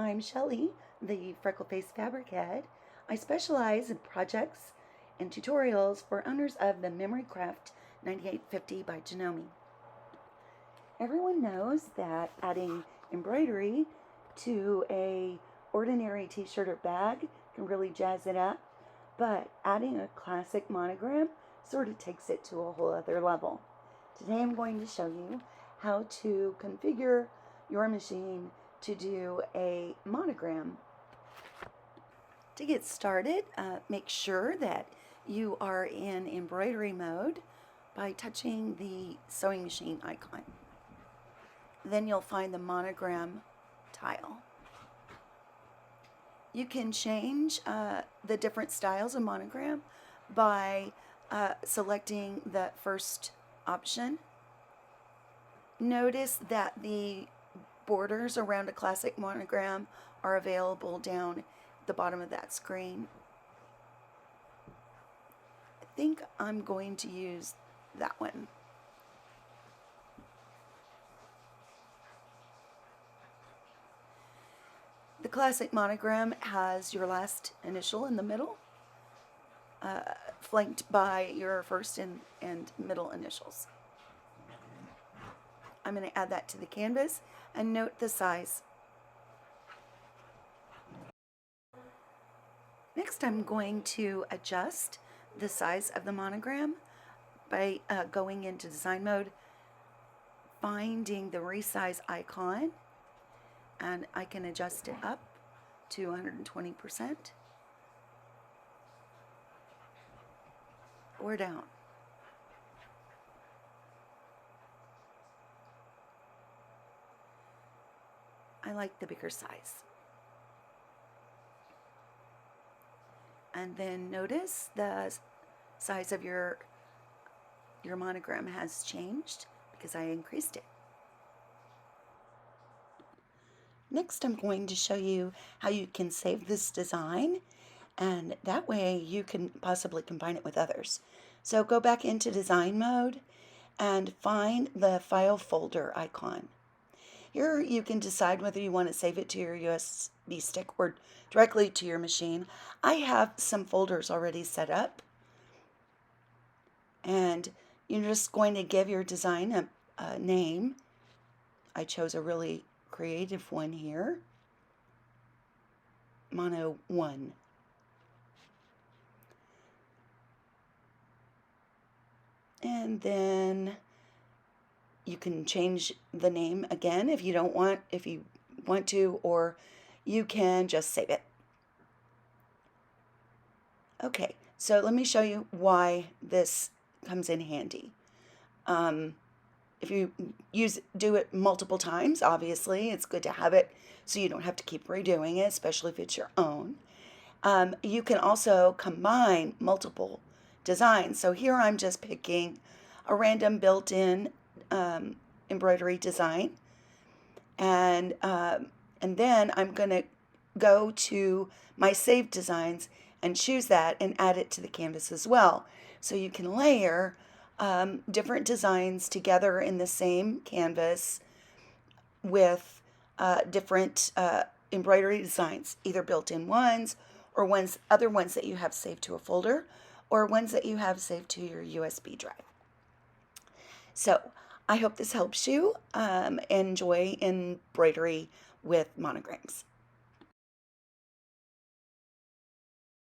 I'm Shelly, the freckle-faced fabric head. I specialize in projects and tutorials for owners of the Memory Craft 9850 by Janome. Everyone knows that adding embroidery to a ordinary t-shirt or bag can really jazz it up, but adding a classic monogram sort of takes it to a whole other level. Today I'm going to show you how to configure your machine to do a monogram. To get started, make sure that you are in embroidery mode by touching the sewing machine icon. Then you'll find the monogram tile. You can change the different styles of monogram by selecting the first option. Notice that the borders around a classic monogram are available down the bottom of that screen. I think I'm going to use that one. The classic monogram has your last initial in the middle, flanked by your first and middle initials. I'm going to add that to the canvas and note the size. Next, I'm going to adjust the size of the monogram by going into design mode, finding the resize icon, and I can adjust it up to 120% or down. I like the bigger size. And then notice the size of your monogram has changed because I increased it. Next, I'm going to show you how you can save this design, and that way you can possibly combine it with others. So go back into design mode and find the file folder icon. Here you can decide whether you want to save it to your USB stick or directly to your machine. I have some folders already set up, and you're just going to give your design a name. I chose a really creative one here, Mono 1. And then you can change the name again if you want to, or you can just save it. Okay, so let me show you why this comes in handy. If you do it multiple times, obviously it's good to have it so you don't have to keep redoing it, especially if it's your own. You can also combine multiple designs. So here I'm just picking a random built-in embroidery design, and then I'm going to go to my saved designs and choose that and add it to the canvas as well. So you can layer different designs together in the same canvas with different embroidery designs, either built-in ones or other ones that you have saved to a folder or ones that you have saved to your USB drive. So I hope this helps you enjoy embroidery with monograms.